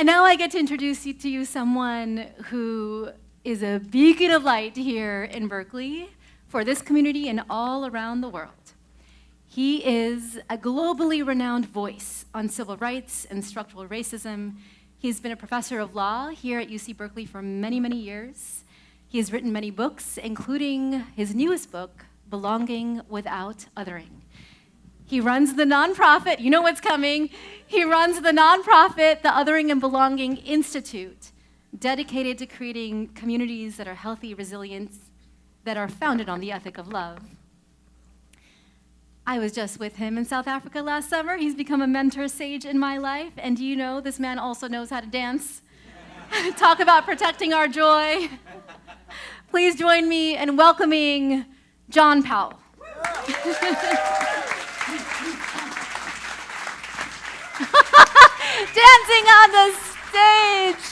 And now I get to introduce to you someone who is a beacon of light here in Berkeley for this community and all around the world. He is a globally renowned voice on civil rights and structural racism. He's been a professor of law here at UC Berkeley for many, many years. He has written many books, including his newest book, Belonging Without Othering. He runs the nonprofit, you know what's coming, he runs the nonprofit, the Othering and Belonging Institute, dedicated to creating communities that are healthy, resilient, that are founded on the ethic of love. I was just with him in South Africa last summer. He's become a mentor sage in my life, and do you know, this man also knows how to dance. Talk about protecting our joy. Please join me in welcoming John Powell. Dancing on the stage.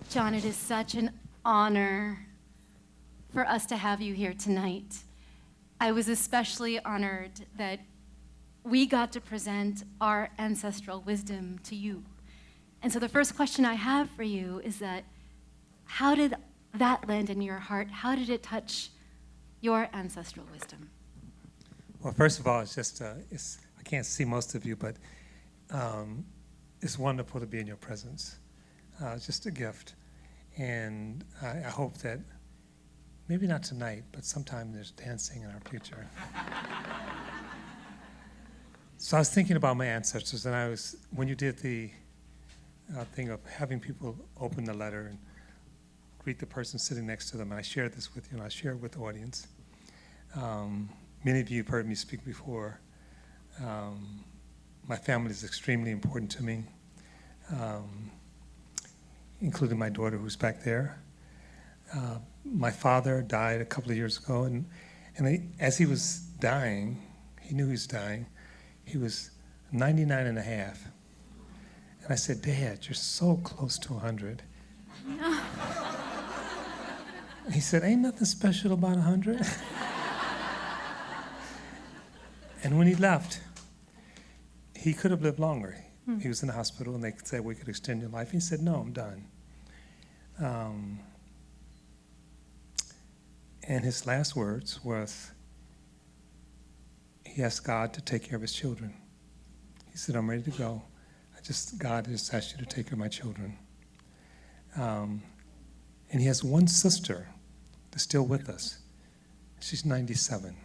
John, it is such an honor for us to have you here tonight. I was especially honored that we got to present our ancestral wisdom to you. And so the first question I have for you is that, how did that land in your heart? How did it touch your ancestral wisdom? Well, first of all, it's just, I can't see most of you, but it's wonderful to be in your presence. It's just a gift. And I hope that, maybe not tonight, but sometime there's dancing in our future. So I was thinking about my ancestors, and when you did the thing of having people open the letter and greet the person sitting next to them, and I shared this with you, and I share it with the audience. Many of you have heard me speak before. My family is extremely important to me, including my daughter who's back there. My father died a couple of years ago, and as he was dying, he knew he was dying. He was 99 and a half. And I said, Dad, you're so close to 100. He said, ain't nothing special about 100. And when he left, he could have lived longer. He was in the hospital, and they said, we could extend your life. He said, no, I'm done. And his last words was, he asked God to take care of his children. He said, I'm ready to go. God just asked you to take care of my children. And he has one sister that's still with us. She's 97.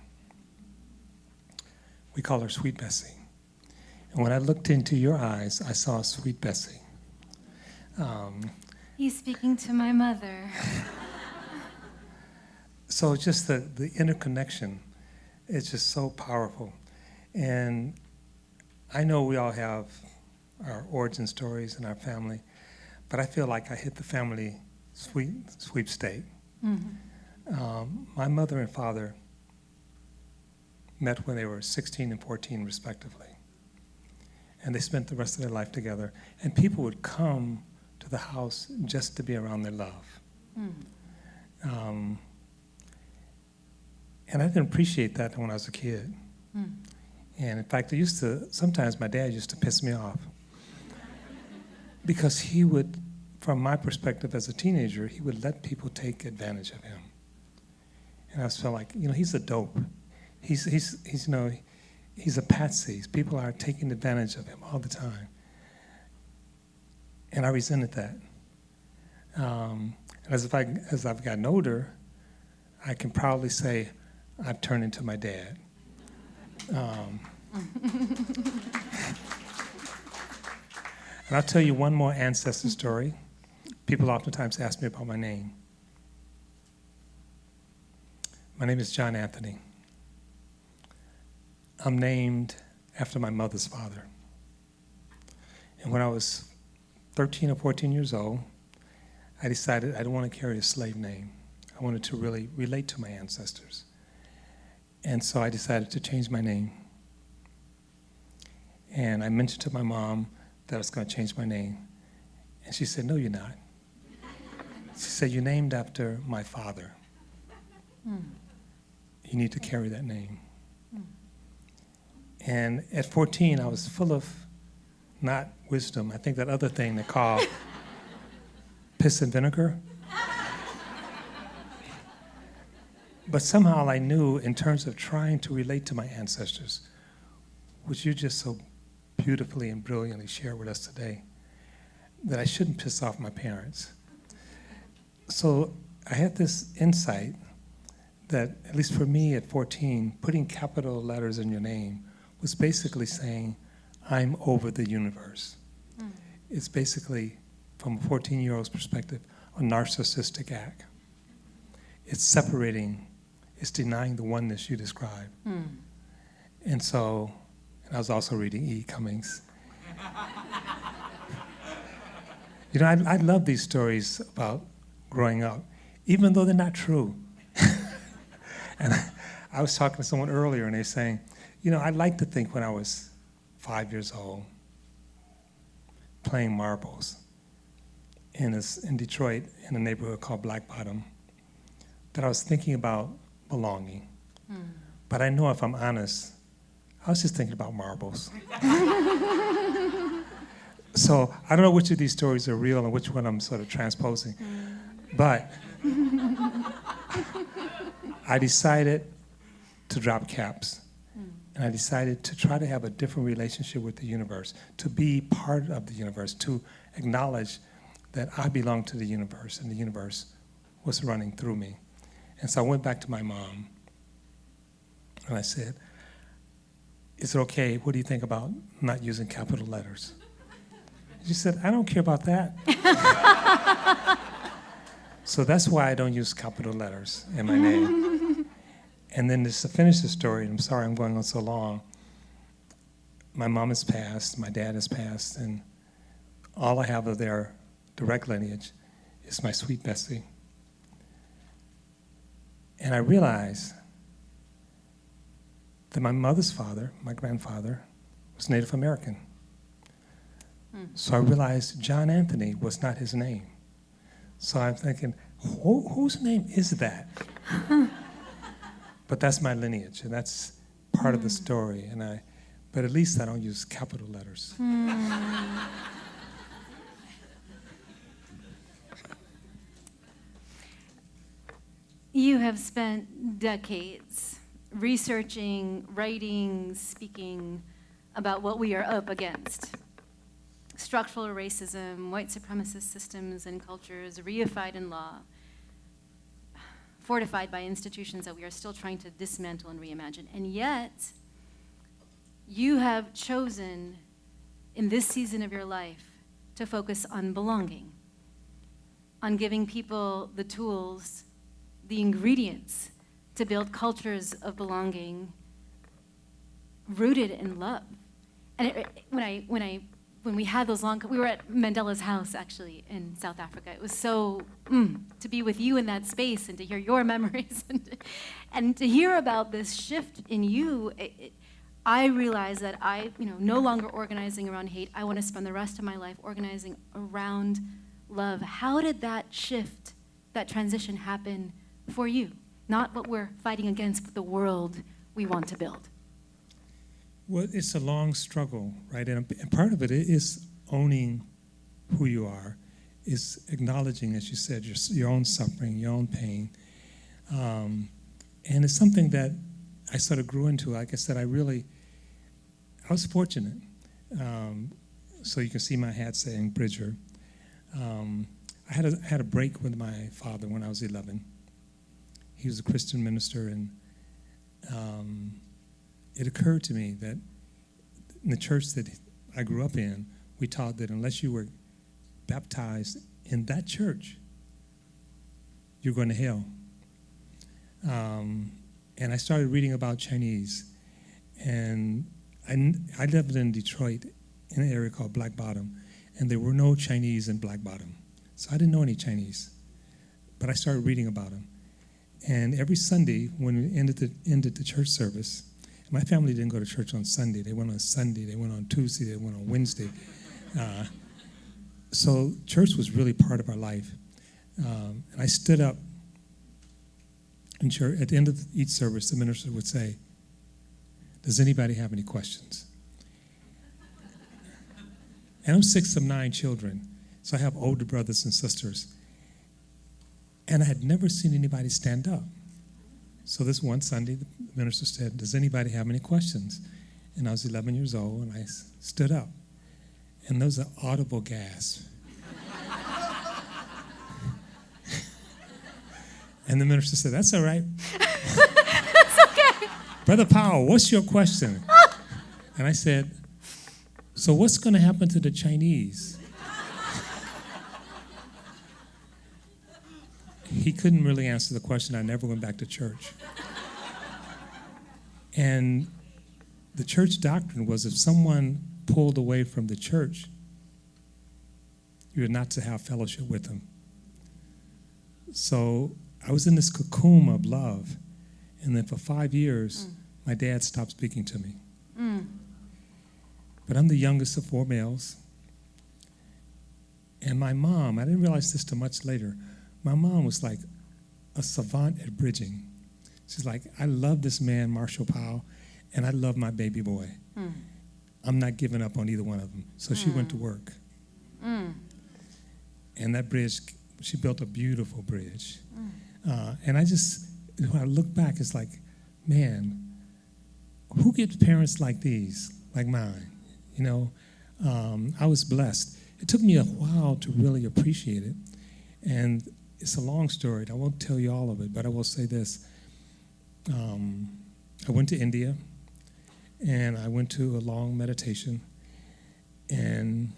We call her Sweet Bessie. And when I looked into your eyes, I saw Sweet Bessie. He's speaking to my mother. So just the interconnection is just so powerful. And I know we all have our origin stories in our family, but I feel like I hit the family sweepstake. Mm-hmm. My mother and father met when they were 16 and 14 respectively. And they spent the rest of their life together. And people would come to the house just to be around their love. Mm. And I didn't appreciate that when I was a kid. Mm. And in fact, sometimes my dad used to piss me off. Because he would, from my perspective as a teenager, he would let people take advantage of him. And I just felt like, he's a dope. He's a patsy. People are taking advantage of him all the time. And I resented that. And as I've gotten older, I can proudly say I've turned into my dad. And I'll tell you one more ancestor story. People oftentimes ask me about my name. My name is John Anthony. I'm named after my mother's father. And when I was 13 or 14 years old, I decided I didn't want to carry a slave name. I wanted to really relate to my ancestors. And so I decided to change my name. And I mentioned to my mom that I was going to change my name. And she said, no, you're not. She said, you're named after my father. Mm. You need to carry that name. Mm. And at 14, I was full of not wisdom. I think that other thing they call piss and vinegar. But somehow I knew, in terms of trying to relate to my ancestors, which you just so beautifully and brilliantly shared with us today, that I shouldn't piss off my parents. So I had this insight that, at least for me at 14, putting capital letters in your name was basically saying, I'm over the universe. Mm. It's basically, from a 14-year-old's perspective, a narcissistic act. It's separating, it's denying the oneness you describe. Mm. And so, and I was also reading E. Cummings. You know, I love these stories about growing up, even though they're not true. And I was talking to someone earlier, and they're saying, you know, I'd like to think when I was 5 years old, playing marbles in Detroit, in a neighborhood called Black Bottom, that I was thinking about belonging. Mm. But I know, if I'm honest, I was just thinking about marbles. So I don't know which of these stories are real and which one I'm sort of transposing. Mm. But I decided to drop caps. Mm. And I decided to try to have a different relationship with the universe, to be part of the universe, to acknowledge that I belong to the universe and the universe was running through me. And so I went back to my mom and I said, is it okay? What do you think about not using capital letters? She said, I don't care about that. So that's why I don't use capital letters in my name. And then just to finish the story, and I'm sorry I'm going on so long, my mom has passed, my dad has passed, and all I have of their direct lineage is my sweet Bessie. And I realized that my mother's father, my grandfather, was Native American. So I realized John Anthony was not his name. So I'm thinking, whose name is that? But that's my lineage, and that's part of the story. But at least I don't use capital letters. You have spent decades researching, writing, speaking about what we are up against. Structural racism, white supremacist systems and cultures, reified in law, fortified by institutions that we are still trying to dismantle and reimagine. And yet, you have chosen, in this season of your life, to focus on belonging, on giving people the tools, the ingredients to build cultures of belonging rooted in love. And when we had those we were at Mandela's house, actually, in South Africa. It was so, to be with you in that space and to hear your memories and to hear about this shift in you. I realized that no longer organizing around hate. I want to spend the rest of my life organizing around love. How did that shift, that transition happen for you? Not what we're fighting against, but the world we want to build. Well, it's a long struggle, right? And part of it is owning who you are, is acknowledging, as you said, your own suffering, your own pain. And it's something that I sort of grew into. Like I said, I was fortunate. So you can see my hat saying Bridger. I had a break with my father when I was 11. He was a Christian minister, and it occurred to me that in the church that I grew up in, we taught that unless you were baptized in that church, you're going to hell. And I started reading about Chinese. And I lived in Detroit in an area called Black Bottom, and there were no Chinese in Black Bottom. So I didn't know any Chinese. But I started reading about them. And every Sunday, when we ended the church service, my family didn't go to church on Sunday. They went on Sunday, they went on Tuesday, they went on Wednesday. So church was really part of our life. And I stood up in church. At the end of each service, the minister would say, does anybody have any questions? And I'm 6 of 9 children, so I have older brothers and sisters. And I had never seen anybody stand up. So this one Sunday, the minister said, does anybody have any questions? And I was 11 years old, and I stood up. And there was an audible gasp. And the minister said, that's all right. That's okay. Brother Powell, what's your question? And I said, so what's going to happen to the Chinese? He couldn't really answer the question. I never went back to church. And the church doctrine was if someone pulled away from the church, you were not to have fellowship with them. So I was in this cocoon of love. And then for 5 years, my dad stopped speaking to me. But I'm the youngest of 4 males. And my mom, I didn't realize this till much later, my mom was like a savant at bridging. She's like, I love this man, Marshall Powell, and I love my baby boy. I'm not giving up on either one of them. So she went to work. And that bridge, she built a beautiful bridge. And I just, when I look back, it's like, man, who gets parents like these, like mine? You know, I was blessed. It took me a while to really appreciate it. And it's a long story, and I won't tell you all of it, but I will say this. I went to India, and I went to a long meditation, and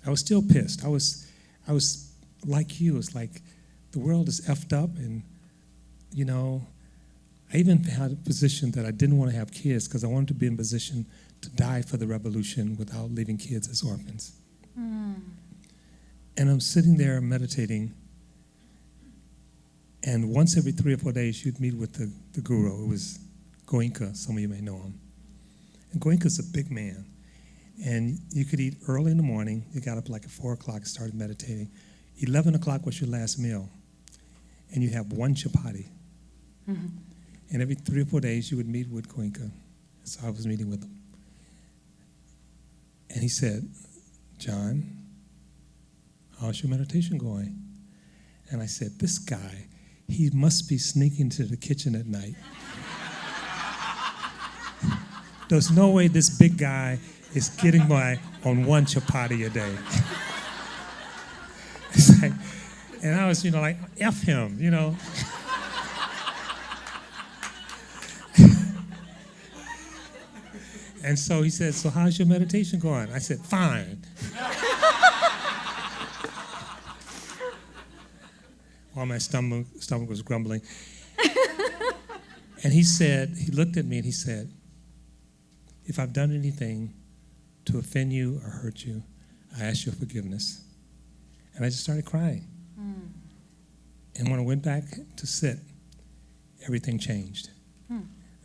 I was still pissed. I was like you. It's like the world is effed up, and, you know, I even had a position that I didn't want to have kids because I wanted to be in a position to die for the revolution without leaving kids as orphans. And I'm sitting there meditating, and once every 3 or 4 days, you'd meet with the guru. It was Goenka. Some of you may know him. And Goenka's a big man. And you could eat early in the morning. You got up like at 4 o'clock and started meditating. 11 o'clock was your last meal. And you have 1 chapati. And every 3 or 4 days, you would meet with Goenka. So I was meeting with him. And he said, John, how's your meditation going? And I said, this guy, he must be sneaking to the kitchen at night. There's no way this big guy is getting by on 1 chapati a day. It's like, and I was, you know, like, F him, you know. And so he said, so how's your meditation going? I said, fine. While my stomach was grumbling. And he said, he looked at me and he said, if I've done anything to offend you or hurt you, I ask your forgiveness. And I just started crying. And when I went back to sit, everything changed.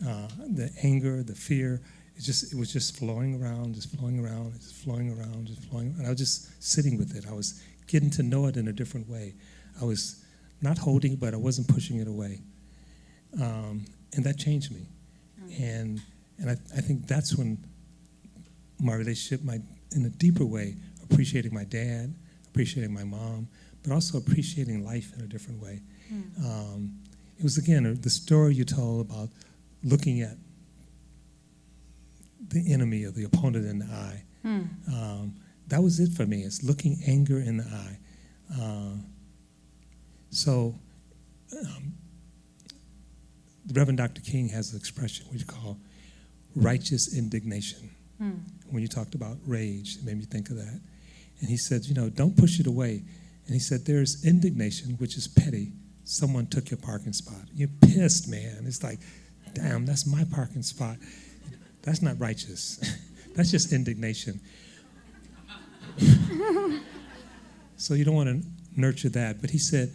The anger, the fear, it was just flowing around, just flowing around, just flowing around, just flowing. And I was just sitting with it. I was getting to know it in a different way. I was not holding it, but I wasn't pushing it away. And that changed me. And I think that's when my relationship, in a deeper way, appreciating my dad, appreciating my mom, but also appreciating life in a different way. It was, again, the story you told about looking at the enemy or the opponent in the eye. That was it for me. It's looking anger in the eye. So the Reverend Dr. King has an expression we call righteous indignation. When you talked about rage, it made me think of that. And he said, you know, don't push it away. And he said, there's indignation, which is petty. Someone took your parking spot. You're pissed, man. It's like, damn, that's my parking spot. That's not righteous. That's just indignation. So you don't want to nurture that. But he said,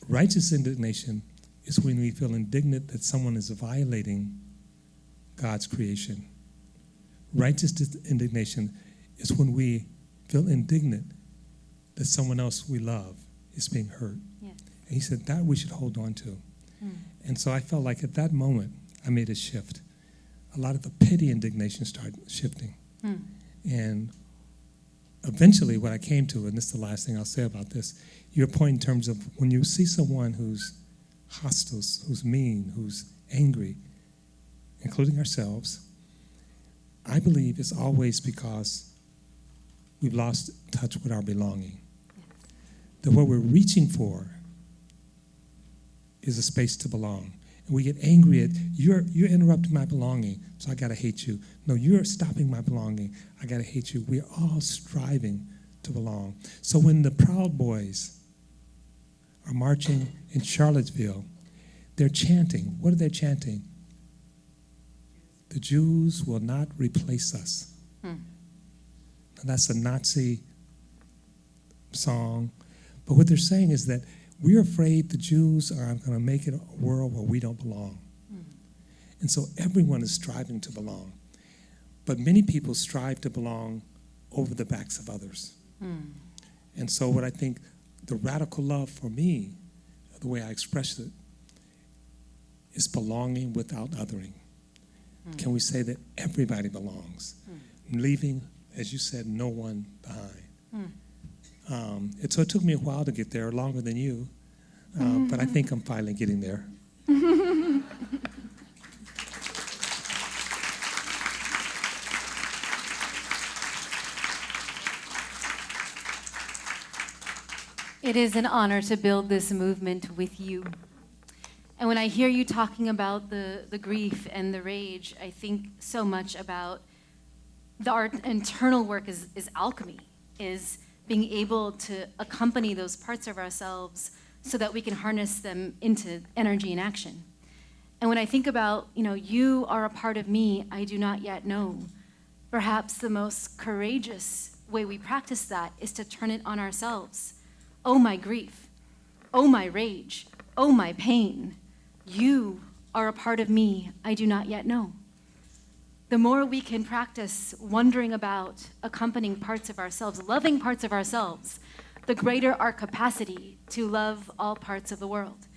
righteous indignation is when we feel indignant that someone is violating God's creation. Righteous indignation is when we feel indignant that someone else we love is being hurt. Yes. And he said that we should hold on to. And so I felt like at that moment, I made a shift. A lot of the petty indignation started shifting. And eventually what I came to, and this is the last thing I'll say about this, your point in terms of when you see someone who's hostile, who's mean, who's angry, including ourselves, I believe it's always because we've lost touch with our belonging. That what we're reaching for is a space to belong. And we get angry at, you're interrupting my belonging, so I gotta hate you. No, you're stopping my belonging, I gotta hate you. We're all striving to belong. So when the Proud Boys are marching in Charlottesville, they're chanting. What are they chanting? The Jews will not replace us. Now, that's a Nazi song. But what they're saying is that we're afraid the Jews are going to make it a world where we don't belong. And so everyone is striving to belong. But many people strive to belong over the backs of others. And so what I think the radical love for me, the way I express it, is belonging without othering. Can we say that everybody belongs, leaving, as you said, no one behind? So it took me a while to get there, longer than you, but I think I'm finally getting there. It is an honor to build this movement with you. And when I hear you talking about the grief and the rage, I think so much about our internal work is alchemy, is being able to accompany those parts of ourselves so that we can harness them into energy and action. And when I think about, you are a part of me I do not yet know, perhaps the most courageous way we practice that is to turn it on ourselves. Oh, my grief. Oh, my rage. Oh, my pain. You are a part of me I do not yet know. The more we can practice wondering about accompanying parts of ourselves, loving parts of ourselves, the greater our capacity to love all parts of the world.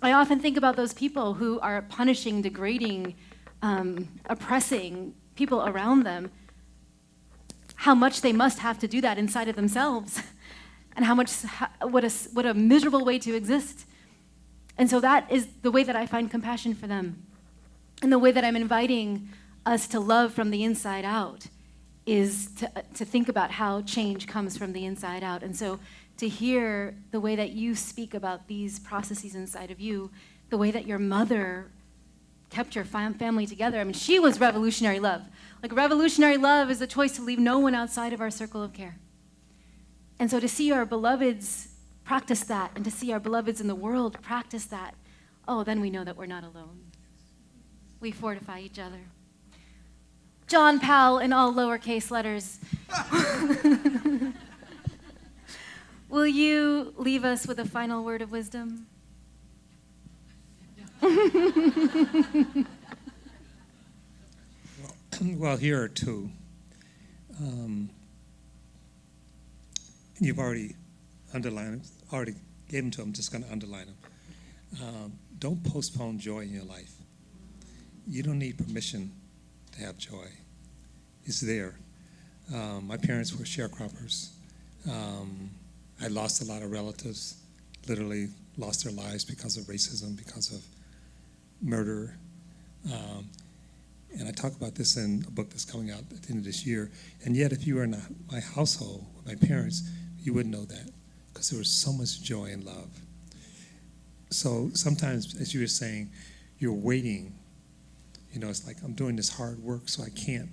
I often think about those people who are punishing, degrading, oppressing people around them, how much they must have to do that inside of themselves, and what a miserable way to exist. And so that is the way that I find compassion for them. And the way that I'm inviting us to love from the inside out is to think about how change comes from the inside out. And so to hear the way that you speak about these processes inside of you, the way that your mother kept your family together. I mean, she was revolutionary love. Like, revolutionary love is the choice to leave no one outside of our circle of care. And so to see our beloveds practice that, and to see our beloveds in the world practice that, then we know that we're not alone. We fortify each other. John Powell in all lowercase letters. Will you leave us with a final word of wisdom? Well, here are two. You've already underlined them, already gave them to them, I'm just going to underline them. Don't postpone joy in your life. You don't need permission to have joy. It's there. My parents were sharecroppers. I lost a lot of relatives, literally lost their lives because of racism, because of murder. And I talk about this in a book that's coming out at the end of this year. And yet, if you were in my household with my parents, you wouldn't know that, because there was so much joy and love. So sometimes, as you were saying, you're waiting. It's like, I'm doing this hard work, so I can't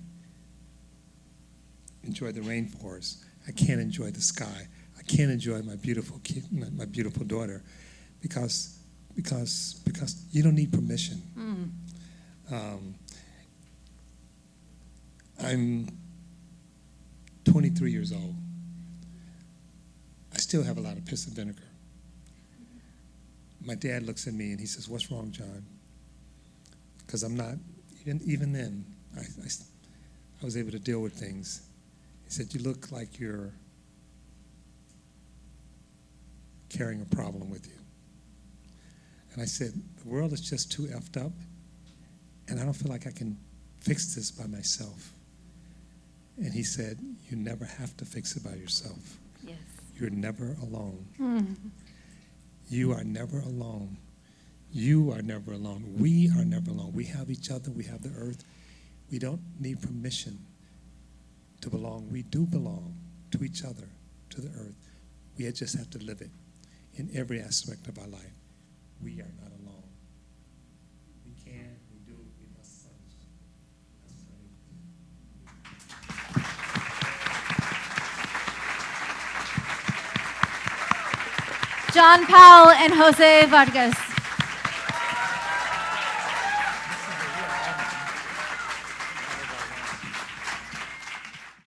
enjoy the rainforest. I can't enjoy the sky. I can't enjoy my beautiful kid, my beautiful daughter, because you don't need permission. I'm 23 years old. I still have a lot of piss and vinegar. My dad looks at me and he says, "What's wrong, John?" Because I'm not, even then, I was able to deal with things. He said, "You look like you're carrying a problem with you." And I said, the world is just too effed up, and I don't feel like I can fix this by myself. And he said, you never have to fix it by yourself. Yes. You're never alone. Mm. You are never alone. You are never alone. We are never alone. We have each other. We have the earth. We don't need permission to belong. We do belong to each other, to the earth. We just have to live it in every aspect of our life. We are not alone. We can, we do, we must search. John Powell and Jose Vargas.